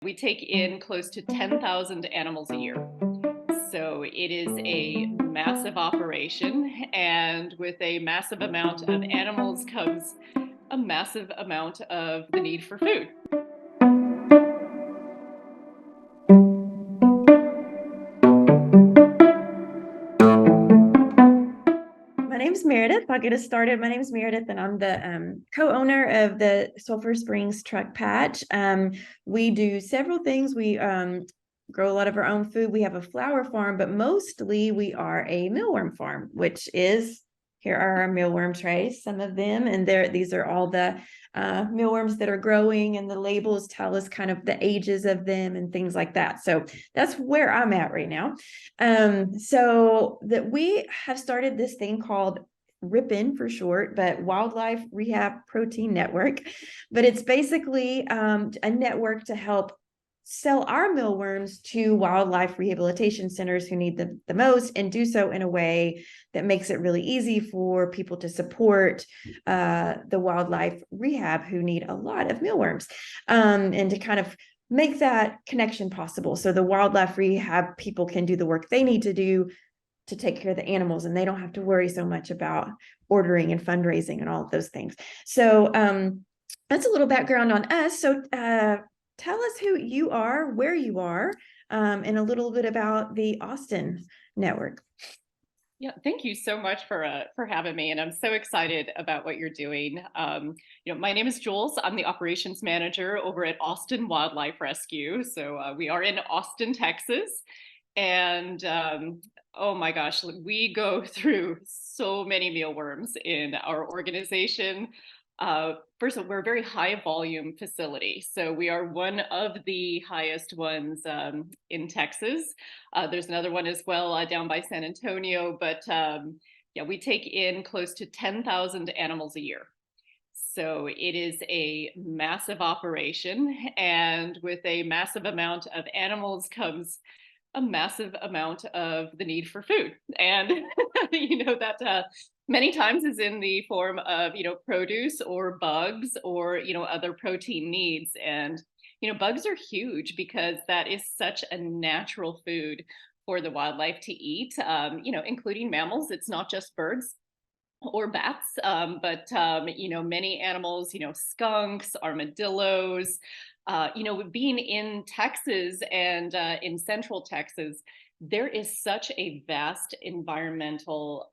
We take in close to 10,000 animals a year. So it is a massive operation, and with a massive amount of animals comes a massive amount of the need for food. My name's Meredith. I'll get us started. My name's Meredith, and I'm the co-owner of the Sulphur Springs Truck Patch. We do several things. We grow a lot of our own food. We have a flower farm, but mostly we are a mealworm farm, which is, here are our mealworm trays, some of them, and these are all the mealworms that are growing, and the labels tell us kind of the ages of them and things like that. So that's where I'm at right now. So that we have started this thing called RIPN for short, but Wildlife Rehab Protein Network. But it's basically a network to help sell our mealworms to wildlife rehabilitation centers who need them the most, and do so in a way that makes it really easy for people to support the wildlife rehab who need a lot of mealworms, and to kind of make that connection possible so the wildlife rehab people can do the work they need to do to take care of the animals, and they don't have to worry so much about ordering and fundraising and all of those things. So that's a little background on us. So tell us who you are, where you are, and a little bit about the Austin network. Yeah, thank you so much for having me, and I'm so excited about what you're doing. My name is Jules. I'm the operations manager over at Austin Wildlife Rescue. So we are in Austin, Texas, and oh my gosh, we go through so many mealworms in our organization. First of all, we're a very high volume facility. So we are one of the highest ones in Texas. There's another one as well down by San Antonio, but yeah, we take in close to 10,000 animals a year. So it is a massive operation, and with a massive amount of animals comes a massive amount of the need for food. And that many times is in the form of produce or bugs or other protein needs. And bugs are huge because that is such a natural food for the wildlife to eat, including mammals. It's not just birds or bats, but many animals, skunks, armadillos. Being in Texas and in Central Texas, there is such a vast environmental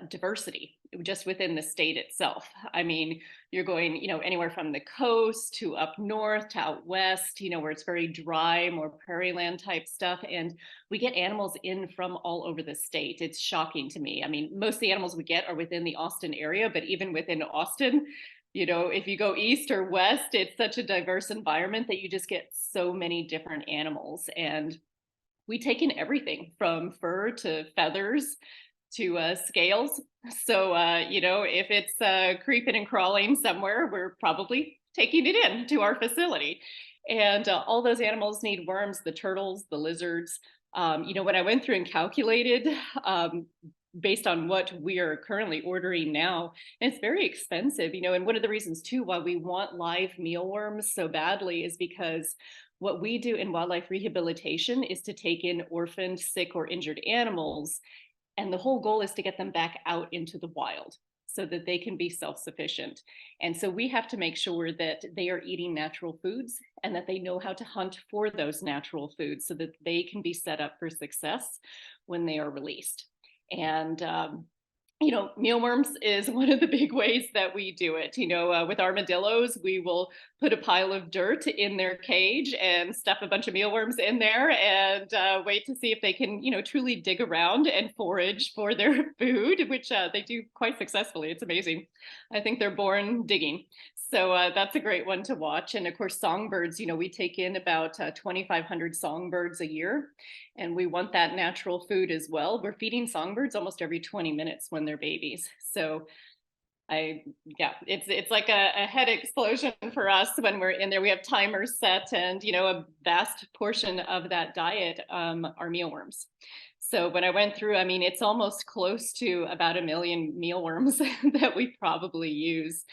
diversity just within the state itself. I mean, you're going, anywhere from the coast to up north to out west, where it's very dry, more prairie land type stuff. And we get animals in from all over the state. It's shocking to me. I mean, most of the animals we get are within the Austin area, but even within Austin, if you go east or west, it's such a diverse environment that you just get so many different animals. And we take in everything from fur to feathers to scales. So, if it's creeping and crawling somewhere, we're probably taking it in to our facility. And all those animals need worms, the turtles, the lizards. When I went through and calculated, based on what we are currently ordering now, and it's very expensive, and one of the reasons too why we want live mealworms so badly is because what we do in wildlife rehabilitation is to take in orphaned, sick, or injured animals, and the whole goal is to get them back out into the wild so that they can be self-sufficient. And so we have to make sure that they are eating natural foods and that they know how to hunt for those natural foods so that they can be set up for success when they are released. And mealworms is one of the big ways that we do it. With armadillos, we will put a pile of dirt in their cage and stuff a bunch of mealworms in there and wait to see if they can, truly dig around and forage for their food, which they do quite successfully. It's amazing. I think they're born digging. So that's a great one to watch. And of course, songbirds, we take in about 2,500 songbirds a year, and we want that natural food as well. We're feeding songbirds almost every 20 minutes when they're babies. So it's like a head explosion for us when we're in there. We have timers set, and a vast portion of that diet are mealworms. So when I went through, I mean, it's almost close to about 1 million mealworms that we probably use.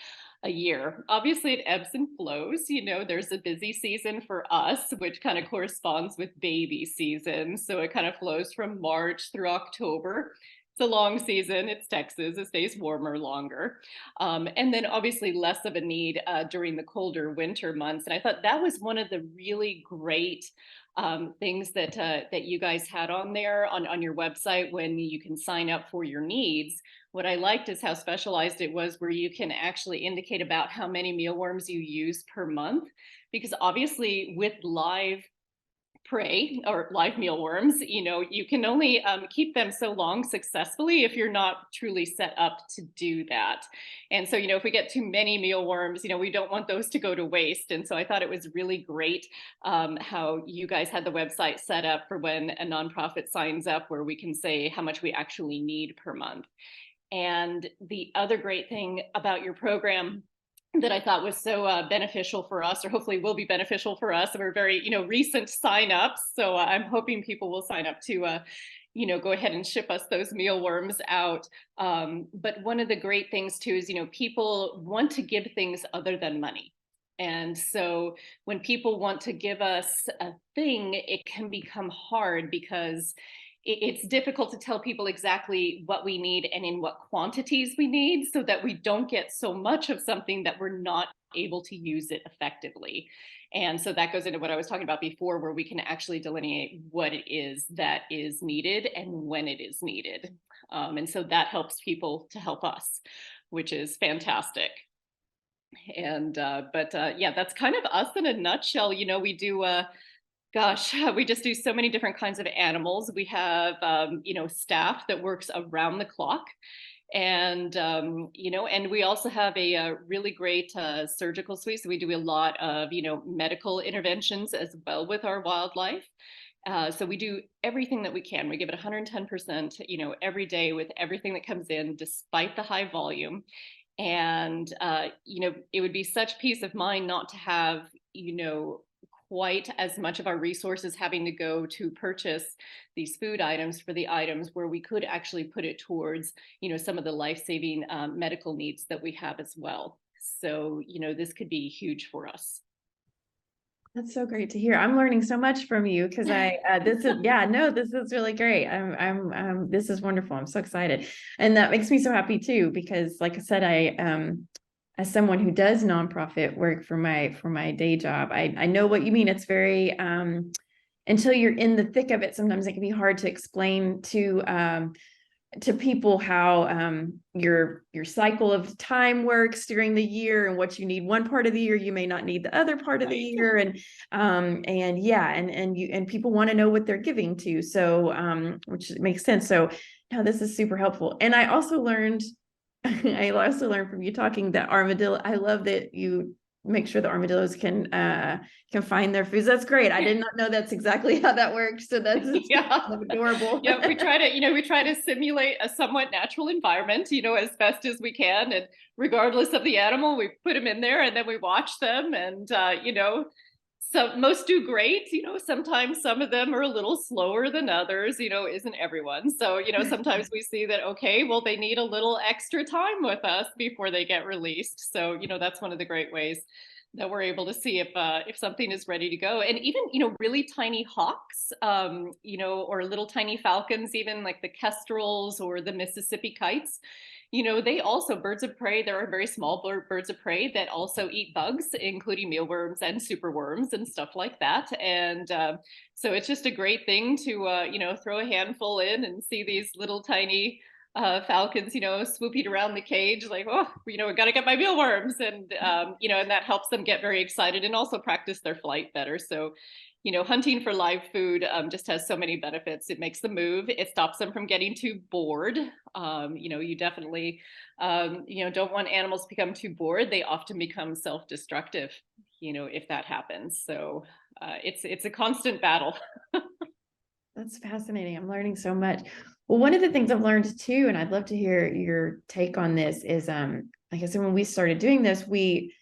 a year. Obviously, it ebbs and flows. There's a busy season for us, which kind of corresponds with baby season. So it kind of flows from March through October. It's a long season. It's Texas. It stays warmer longer. And then obviously less of a need during the colder winter months. And I thought that was one of the really great things that you guys had on there on your website when you can sign up for your needs. What I liked is how specialized it was, where you can actually indicate about how many mealworms you use per month, because obviously with live prey or live mealworms, you can only keep them so long successfully if you're not truly set up to do that. And so, if we get too many mealworms, we don't want those to go to waste. And so I thought it was really great how you guys had the website set up for when a nonprofit signs up, where we can say how much we actually need per month. And the other great thing about your program that I thought was so beneficial for us, or hopefully will be beneficial for us, we're very, recent signups. So I'm hoping people will sign up to, go ahead and ship us those mealworms out. But one of the great things too is, people want to give things other than money. And so when people want to give us a thing, it can become hard because it's difficult to tell people exactly what we need and in what quantities we need, so that we don't get so much of something that we're not able to use it effectively. And so that goes into what I was talking about before, where we can actually delineate what it is that is needed and when it is needed. And so that helps people to help us, which is fantastic. And yeah, that's kind of us in a nutshell. We do gosh, we just do so many different kinds of animals. We have, staff that works around the clock. And, and we also have a really great surgical suite. So we do a lot of, medical interventions as well with our wildlife. So we do everything that we can. We give it 110%, every day with everything that comes in, despite the high volume. And, it would be such peace of mind not to have, quite as much of our resources having to go to purchase these food items for the items, where we could actually put it towards, some of the life-saving medical needs that we have as well. So, this could be huge for us. That's so great to hear. I'm learning so much from you, because this is really great. This is wonderful. I'm so excited. And that makes me so happy too, because like I said, as someone who does nonprofit work for my day job, I know what you mean. It's very, until you're in the thick of it, sometimes it can be hard to explain to people how your cycle of time works during the year, and what you need one part of the year, you may not need the other part of the year. And people want to know what they're giving to. So which makes sense. So no, this is super helpful. And I also learned from you talking that armadillo. I love that you make sure the armadillos can find their foods. That's great. I did not know that's exactly how that works. So that's kind of adorable. Yeah, we try to simulate a somewhat natural environment, as best as we can. And regardless of the animal, we put them in there and then we watch them. And so most do great. Sometimes some of them are a little slower than others, isn't everyone. So, sometimes we see that, okay, well, they need a little extra time with us before they get released. So, that's one of the great ways that we're able to see if something is ready to go. And even, really tiny hawks, or little tiny falcons, even like the kestrels or the Mississippi kites, they also, birds of prey, there are very small birds of prey that also eat bugs, including mealworms and superworms and stuff like that. And so it's just a great thing to, throw a handful in and see these little tiny falcons, swooping around the cage, like, oh, we got to get my mealworms. And, and that helps them get very excited and also practice their flight better. So, hunting for live food just has so many benefits. It makes them move. It stops them from getting too bored. You definitely, don't want animals to become too bored. They often become self-destructive, if that happens. So it's a constant battle. That's fascinating. I'm learning so much. Well, one of the things I've learned too, and I'd love to hear your take on this, is like I said, when we started doing this, we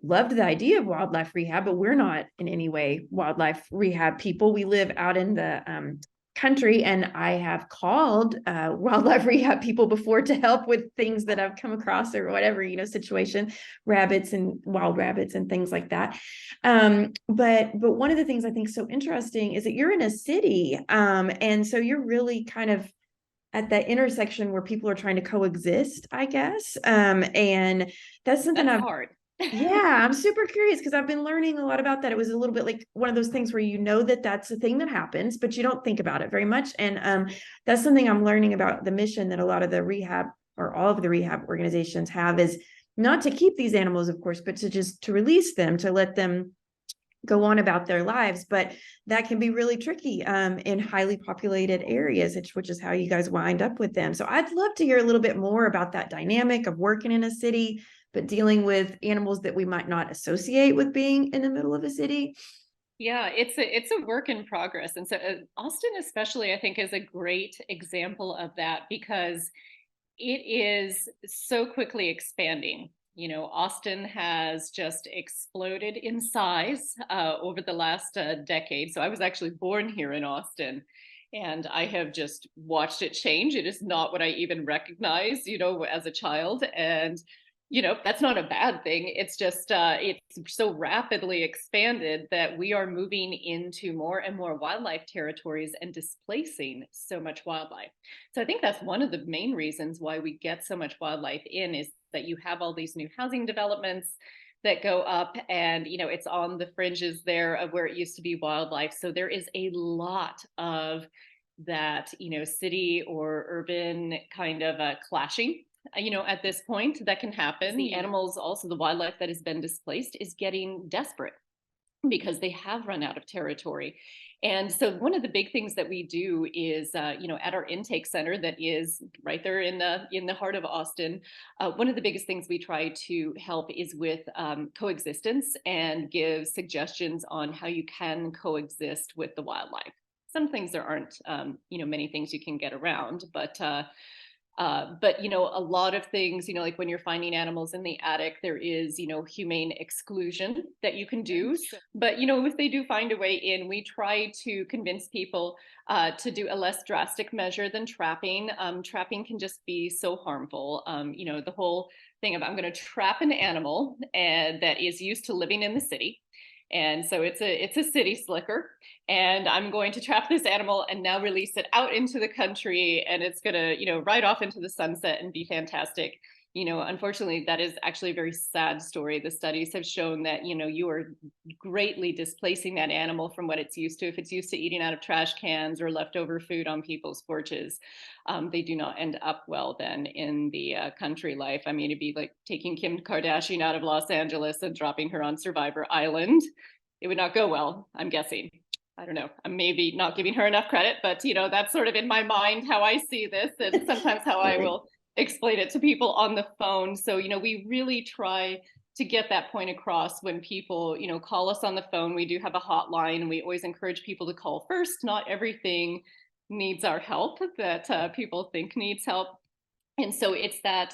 loved the idea of wildlife rehab, but we're not in any way wildlife rehab people. We live out in the country, and I have called wildlife rehab people before to help with things that I've come across or whatever, situation, rabbits and wild rabbits and things like that. But one of the things I think is so interesting is that you're in a city, and so you're really kind of at that intersection where people are trying to coexist, I guess. And that's something That's I've hard. yeah, I'm super curious because I've been learning a lot about that. It was a little bit like one of those things where that that's a thing that happens, but you don't think about it very much. And that's something I'm learning about the mission that a lot of the rehab or all of the rehab organizations have is not to keep these animals, of course, but to release them, to let them go on about their lives. But that can be really tricky in highly populated areas, which is how you guys wind up with them. So I'd love to hear a little bit more about that dynamic of working in a city, but dealing with animals that we might not associate with being in the middle of a city. Yeah, it's a work in progress. And so Austin especially, I think, is a great example of that because it is so quickly expanding. Austin has just exploded in size over the last decade. So I was actually born here in Austin, and I have just watched it change. It is not what I even recognized, as a child. And that's not a bad thing. It's just it's so rapidly expanded that we are moving into more and more wildlife territories and displacing so much wildlife. So I think that's one of the main reasons why we get so much wildlife in is that you have all these new housing developments that go up, and it's on the fringes there of where it used to be wildlife. So there is a lot of that, city or urban kind of clashing, at this point that can happen. The animals, also the wildlife that has been displaced, is getting desperate because they have run out of territory. And so one of the big things that we do is, at our intake center that is right there in the heart of Austin, one of the biggest things we try to help is with coexistence and give suggestions on how you can coexist with the wildlife. Some things there aren't, many things you can get around, but a lot of things, like when you're finding animals in the attic, there is humane exclusion that you can do. But if they do find a way in, we try to convince people to do a less drastic measure than trapping. Trapping can just be so harmful. The whole thing of I'm going to trap an animal and that is used to living in the city, and so it's a city slicker, and I'm going to trap this animal and now release it out into the country, and it's going to, ride off into the sunset and be fantastic. Unfortunately, that is actually a very sad story. The studies have shown that, you are greatly displacing that animal from what it's used to. If it's used to eating out of trash cans or leftover food on people's porches, they do not end up well then in the country life. I mean, it'd be like taking Kim Kardashian out of Los Angeles and dropping her on Survivor Island. It would not go well, I'm guessing. I don't know. I'm maybe not giving her enough credit, but that's sort of in my mind how I see this, and sometimes how I will explain it to people on the phone. So, we really try to get that point across when people, call us on the phone. We do have a hotline, and we always encourage people to call first. Not everything needs our help that people think needs help. And so it's that,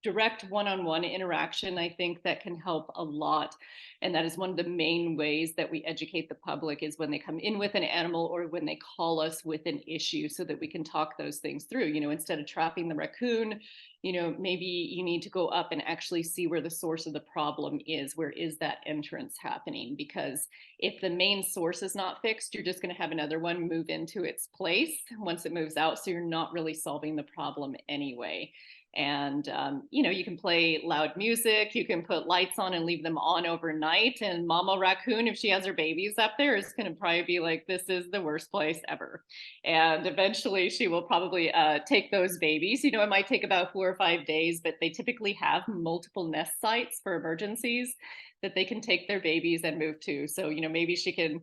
direct one-on-one interaction, I think, that can help a lot. And that is one of the main ways that we educate the public, is when they come in with an animal or when they call us with an issue, so that we can talk those things through. Instead of trapping the raccoon, maybe you need to go up and actually see where the source of the problem is. Where is that entrance happening? Because if the main source is not fixed, you're just going to have another one move into its place once it moves out. So you're not really solving the problem anyway. And you can play loud music, you can put lights on and leave them on overnight, and mama raccoon, if she has her babies up there, is going to probably be like, this is the worst place ever. And eventually she will probably take those babies. It might take about 4 or 5 days, but they typically have multiple nest sites for emergencies that they can take their babies and move to. So maybe she can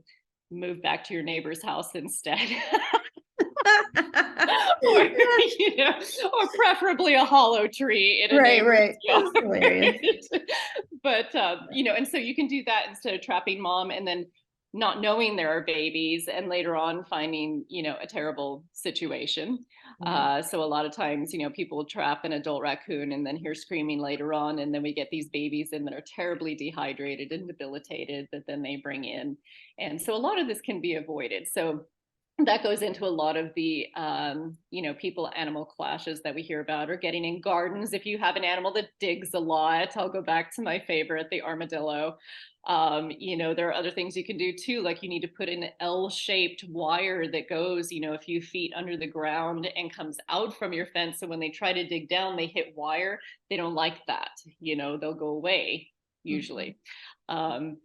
move back to your neighbor's house instead. or, or preferably a hollow tree in a neighbor's yard. But and so you can do that instead of trapping mom and then not knowing there are babies, and later on finding a terrible situation. So a lot of times people trap an adult raccoon and then hear screaming later on, and then we get these babies in that are terribly dehydrated and debilitated that then they bring in. And so a lot of this can be avoided. So that goes into a lot of the people animal clashes that we hear about, or getting in gardens. If you have an animal that digs a lot, I'll go back to my favorite, the armadillo. There are other things you can do too, like you need to put an L-shaped wire that goes a few feet under the ground and comes out from your fence, so when they try to dig down, they hit wire. They don't like that. They'll go away usually. So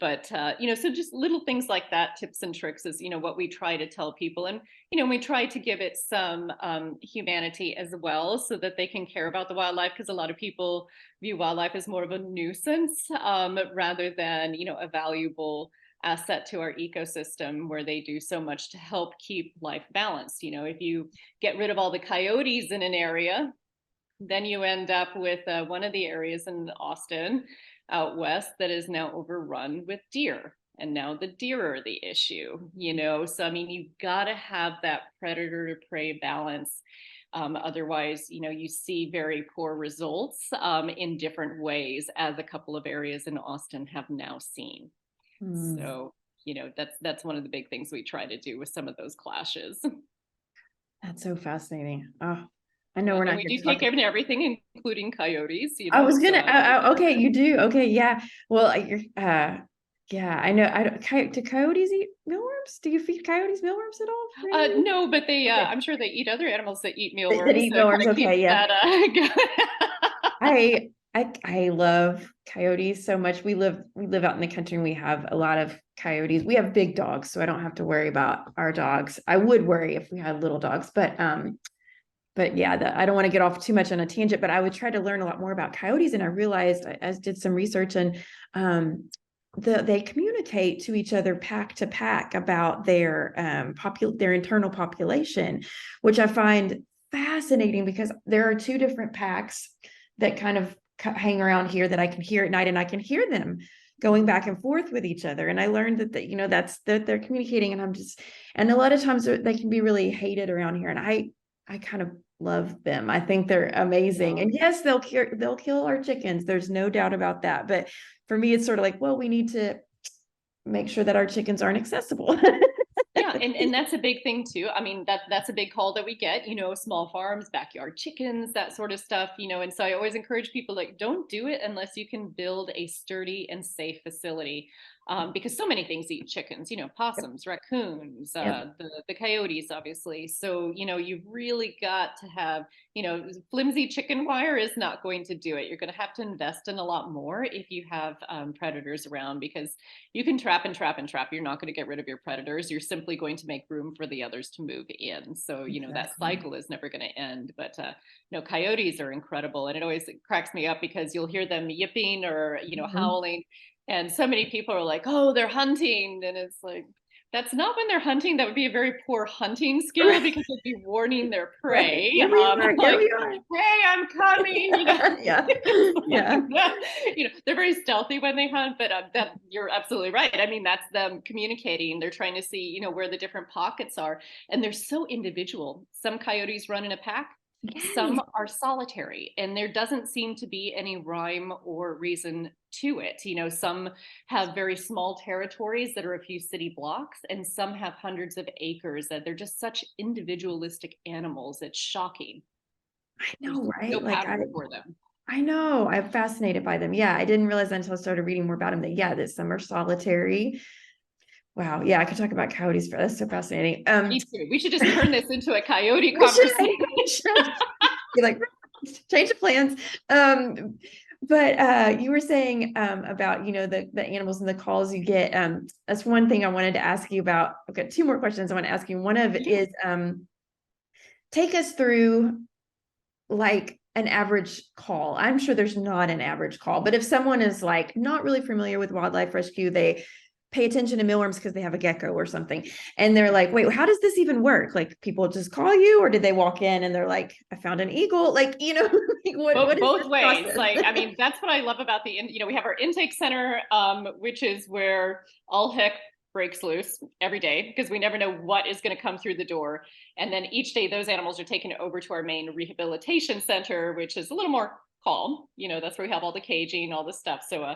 just little things like that, tips and tricks, is what we try to tell people. And we try to give it some humanity as well, so that they can care about the wildlife, because a lot of people view wildlife as more of a nuisance, rather than a valuable asset to our ecosystem, where they do so much to help keep life balanced. If you get rid of all the coyotes in an area, then you end up with one of the areas in Austin out west that is now overrun with deer. And now the deer are the issue, So, I mean, you've got to have that predator to prey balance. Otherwise, you see very poor results in different ways, as a couple of areas in Austin have now seen. So, that's one of the big things we try to do with some of those clashes. That's so fascinating. Oh, I know we're And not we going do to talk. take care of everything, including coyotes. I was gonna. So. Okay, you do. Okay, yeah. Well, you're. Yeah, I know. I don't. Do coyotes eat mealworms? Do you feed coyotes mealworms at all? For any reason? No, but they, Okay. I'm sure they eat other animals that eat That mealworms eat to kind mealworms. of keep Okay, yeah. that going. I love coyotes so much. We live out in the country, and we have a lot of coyotes. We have big dogs, so I don't have to worry about our dogs. I would worry if we had little dogs, but yeah, I don't want to get off too much on a tangent, but I would try to learn a lot more about coyotes. And I realized, I did some research, and they communicate to each other pack to pack about their internal population, which I find fascinating, because there are two different packs that kind of hang around here that I can hear at night, and I can hear them going back and forth with each other. And I learned that's that they're communicating, and a lot of times they can be really hated around here. And I kind of love them. I think they're amazing. And yes, they'll kill our chickens. There's no doubt about that. But for me, it's sort of like, well, we need to make sure that our chickens aren't accessible. Yeah, and that's a big thing too. I mean, that's a big call that we get, small farms, backyard chickens, that sort of stuff, and so I always encourage people, like, don't do it unless you can build a sturdy and safe facility. Because so many things eat chickens, possums, raccoons, Yep. the coyotes, obviously. So, you've really got to have, flimsy chicken wire is not going to do it. You're going to have to invest in a lot more if you have predators around, because you can trap and trap and trap. You're not going to get rid of your predators. You're simply going to make room for the others to move in. So, that Exactly. cycle is never going to end. But, coyotes are incredible. And it always cracks me up, because you'll hear them yipping or, howling. And so many people are like, oh, they're hunting. And it's like, that's not when they're hunting. That would be a very poor hunting skill, Right. because they'd be warning their Right. prey. Here we are. Here Like, we are. hey, I'm coming. Yeah. Yeah. They're very stealthy when they hunt, but that you're absolutely right. I mean, that's them communicating. They're trying to see, where the different pockets are, and they're so individual. Some coyotes run in a pack. Yes. Some are solitary, and there doesn't seem to be any rhyme or reason to it. Some have very small territories that are a few city blocks, and some have hundreds of acres. That they're just such individualistic animals. It's shocking. I There's know, no right? pattern for them. I know. I'm fascinated by them. Yeah, I didn't realize until I started reading more about them that some are solitary. Wow. Yeah, I could talk about coyotes for that's so fascinating. Me too. We should just turn this into a coyote We should, conversation. we should be like, change the plans. But you were saying about the animals and the calls you get. That's one thing I wanted to ask you about. I've got two more questions I want to ask you. One of it is take us through like an average call. I'm sure there's not an average call, but if someone is like not really familiar with wildlife rescue, they pay attention to mealworms because they have a gecko or something, and they're like, wait, how does this even work? Like, people just call you, or did they walk in and they're like, I found an eagle? Like, like what is Both this ways. process? Like, I mean, that's what I love about we have our intake center, which is where all heck breaks loose every day, because we never know what is going to come through the door. And then each day those animals are taken over to our main rehabilitation center, which is a little more calm. That's where we have all the caging, all the stuff. So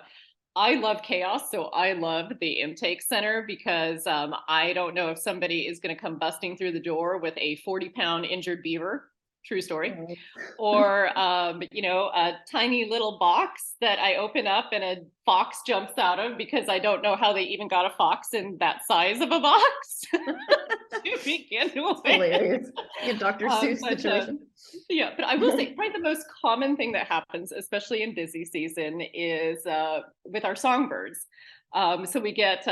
I love chaos, so I love the intake center because I don't know if somebody is going to come busting through the door with a 40-pound injured beaver. True story. Right. Or a tiny little box that I open up and a fox jumps out of, because I don't know how they even got a fox in that size of a box to begin with. Hilarious. Like a Dr. Seuss But situation. yeah, but I will say probably the most common thing that happens, especially in busy season, is with our songbirds. So we get,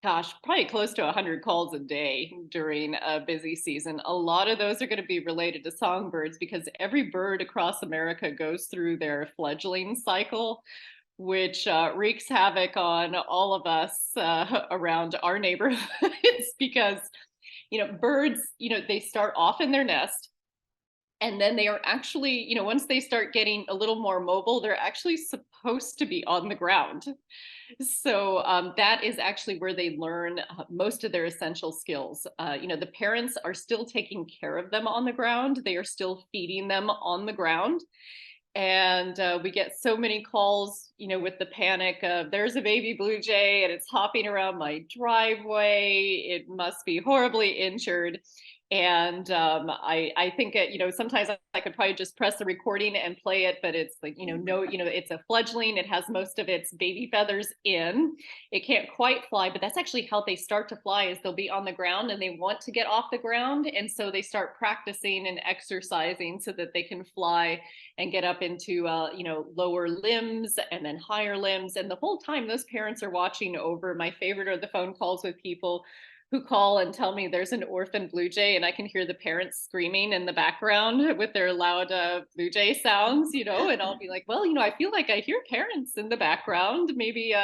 gosh, probably close to 100 calls a day during a busy season. A lot of those are going to be related to songbirds because every bird across America goes through their fledgling cycle, which wreaks havoc on all of us around our neighborhoods because, birds, they start off in their nest. And then they are actually, once they start getting a little more mobile, they're actually supposed to be on the ground. So that is actually where they learn most of their essential skills. The parents are still taking care of them on the ground. They are still feeding them on the ground. And we get so many calls, with the panic of there's a baby blue jay and it's hopping around my driveway. It must be horribly injured. And I think sometimes I could probably just press the recording and play it, but it's like, no, it's a fledgling. It has most of its baby feathers in. It can't quite fly, but that's actually how they start to fly, is they'll be on the ground and they want to get off the ground. And so they start practicing and exercising so that they can fly and get up into lower limbs and then higher limbs. And the whole time those parents are watching over. My favorite are the phone calls with people who call and tell me there's an orphan blue jay, and I can hear the parents screaming in the background with their loud blue jay sounds, and I'll be like, well, I feel like I hear parents in the background. Maybe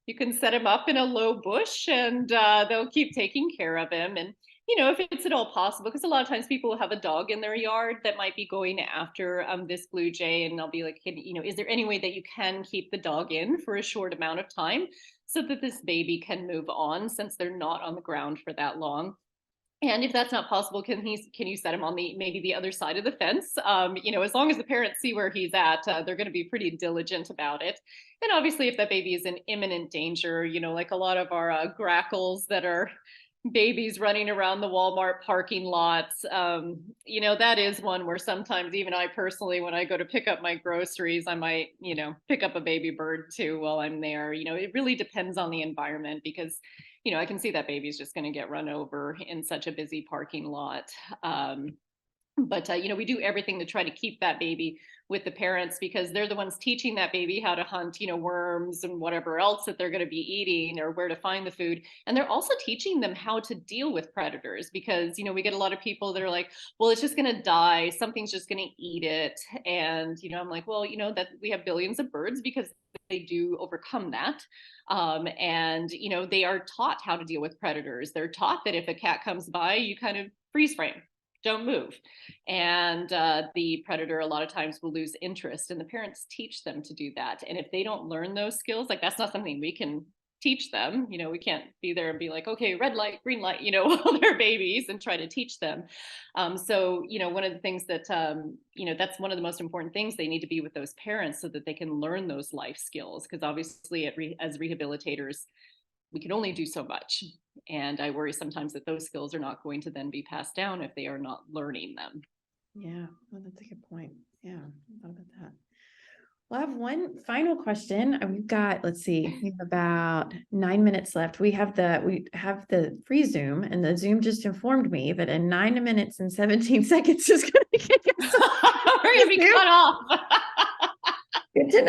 you can set him up in a low bush and they'll keep taking care of him. And if it's at all possible, because a lot of times people will have a dog in their yard that might be going after this blue jay, and I'll be like, is there any way that you can keep the dog in for a short amount of time so that this baby can move on, since they're not on the ground for that long? And if that's not possible, can you set him on maybe the other side of the fence? As long as the parents see where he's at, they're going to be pretty diligent about it. And obviously, if that baby is in imminent danger, like a lot of our grackles that are babies running around the Walmart parking lots, that is one where sometimes even I personally, when I go to pick up my groceries, I might, pick up a baby bird too while I'm there. It really depends on the environment, because I can see that baby's just going to get run over in such a busy parking lot. But we do everything to try to keep that baby with the parents, because they're the ones teaching that baby how to hunt, worms and whatever else that they're going to be eating, or where to find the food. And they're also teaching them how to deal with predators, because, we get a lot of people that are like, well, it's just going to die. Something's just going to eat it. And, I'm like, well, that we have billions of birds, because they do overcome that. And, they are taught how to deal with predators. They're taught that if a cat comes by, you kind of freeze frame. Don't move. And the predator a lot of times will lose interest, and the parents teach them to do that. And if they don't learn those skills, like, that's not something we can teach them. We can't be there and be like, okay, red light, green light, while they're babies, and try to teach them. So, one of the things that, that's one of the most important things, they need to be with those parents so that they can learn those life skills. Because obviously as rehabilitators, we can only do so much. And I worry sometimes that those skills are not going to then be passed down if they are not learning them. Yeah, well, that's a good point. Yeah, I thought about that. Well, I have one final question. We've got, let's see, we have about 9 minutes left. We have the free Zoom, and the Zoom just informed me that in 9 minutes and 17 seconds is going to kick us off. We're going to be cut off. Good to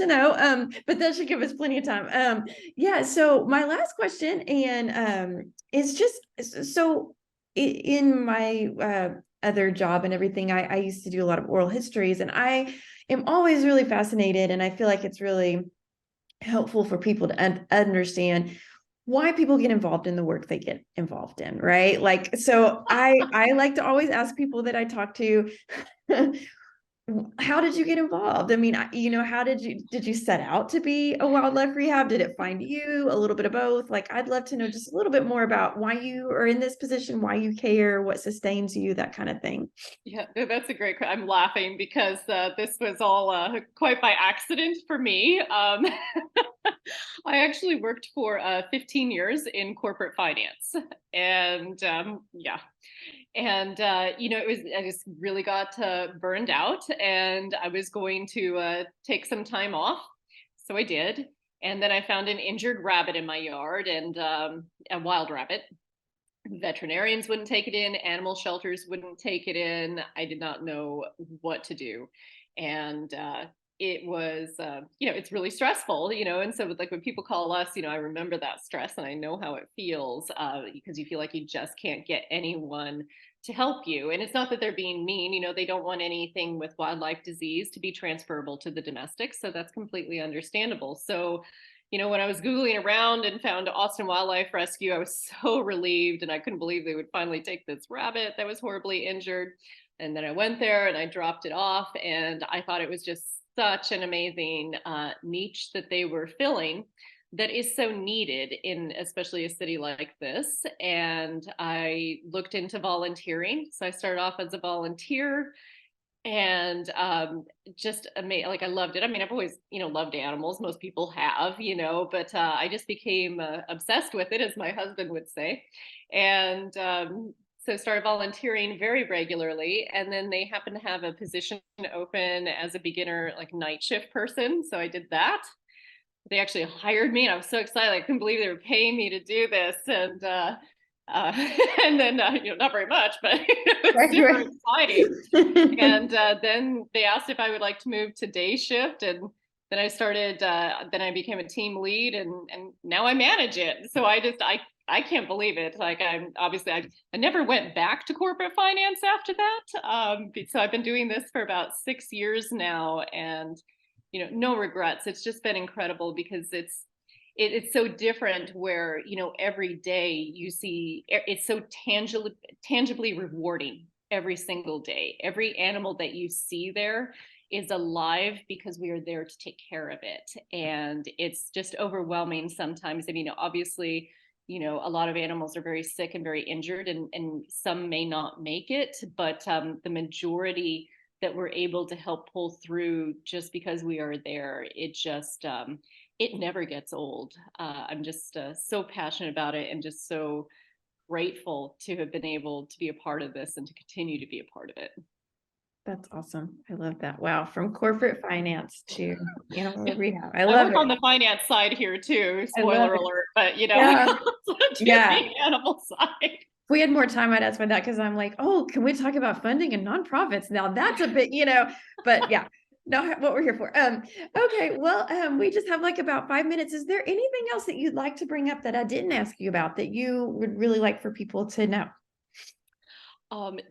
know. But that should give us plenty of time. Yeah. So my last question, and is just, so in my other job and everything, I used to do a lot of oral histories, and I am always really fascinated, and I feel like it's really helpful for people to understand why people get involved in the work they get involved in, right? Like, so I like to always ask people that I talk to, How did you get involved? I mean, how did you set out to be a wildlife rehab? Did it find you? A little bit of both? Like, I'd love to know just a little bit more about why you are in this position, why you care, what sustains you, that kind of thing. Yeah, that's a I'm laughing because this was all quite by accident for me. I actually worked for 15 years in corporate finance, and yeah, and it was I just really got burned out, and I was going to take some time off, so I did, and then I found an injured rabbit in my yard, and a wild rabbit. Veterinarians wouldn't take it in, animal shelters wouldn't take it in. I did not know what to do. And it was, it's really stressful, and so like when people call us, I remember that stress and I know how it feels because you feel like you just can't get anyone to help you. And it's not that they're being mean, they don't want anything with wildlife disease to be transferable to the domestics. So that's completely understandable. So when I was Googling around and found Austin Wildlife Rescue, I was so relieved and I couldn't believe they would finally take this rabbit that was horribly injured. And then I went there and I dropped it off, and I thought it was just such an amazing niche that they were filling that is so needed in especially a city like this. And I looked into volunteering. So I started off as a volunteer, and just amazing. Like, I loved it. I mean, I've always loved animals, most people have, but I just became obsessed with it, as my husband would say. And so started volunteering very regularly, and then they happened to have a position open as a beginner, like, night shift person, so I did that. They actually hired me, and I was so excited. I couldn't believe they were paying me to do this. And and then not very much, but it was Right, super right. exciting. And then they asked if I would like to move to day shift, and then I started. Then I became a team lead, and now I manage it. So I can't believe it. Like, I'm obviously I never went back to corporate finance after that. So I've been doing this for about 6 years now, and no regrets. It's just been incredible because it's so different where every day you see it's so tangibly rewarding. Every single day, every animal that you see there is alive because we are there to take care of it. And it's just overwhelming sometimes. I mean, obviously, a lot of animals are very sick and very injured, and some may not make it, but the majority that we're able to help pull through just because we are there, it never gets old. I'm just so passionate about it, and just so grateful to have been able to be a part of this and to continue to be a part of it. That's awesome. I love that. Wow. From corporate finance to animal rehab. I I love work it. on the finance side here too, I love spoiler it. alert, but I Yeah. also do Yeah. the animal side. If we had more time, I'd ask my dad, because I'm like, oh, can we talk about funding and nonprofits? Now that's a bit, but yeah, not what we're here for. Okay, well, we just have like about 5 minutes. Is there anything else that you'd like to bring up that I didn't ask you about that you would really like for people to know?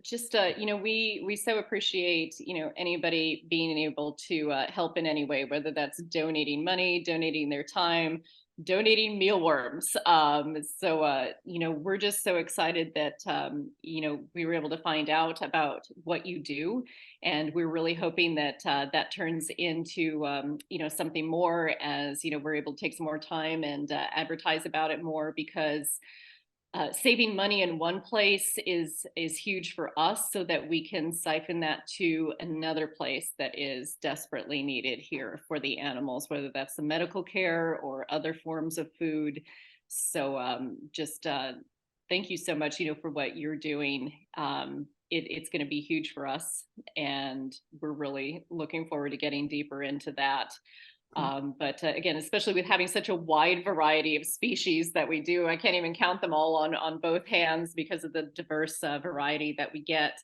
Just we so appreciate anybody being able to help in any way, whether that's donating money, donating their time, donating mealworms. So we're just so excited that we were able to find out about what you do, and we're really hoping that that turns into something more, as we're able to take some more time and advertise about it more, because saving money in one place is huge for us, so that we can siphon that to another place that is desperately needed here for the animals, whether that's the medical care or other forms of food. So just thank you so much, for what you're doing. It's going to be huge for us, and we're really looking forward to getting deeper into that. But again, especially with having such a wide variety of species that we do, I can't even count them all on both hands because of the diverse variety that we get.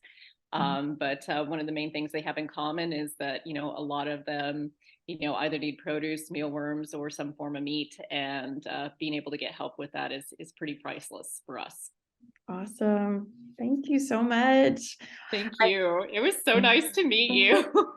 But one of the main things they have in common is that, a lot of them, either need produce, mealworms, or some form of meat, and being able to get help with that is pretty priceless for us. Awesome. Thank you so much. Thank you. It was so nice to meet you.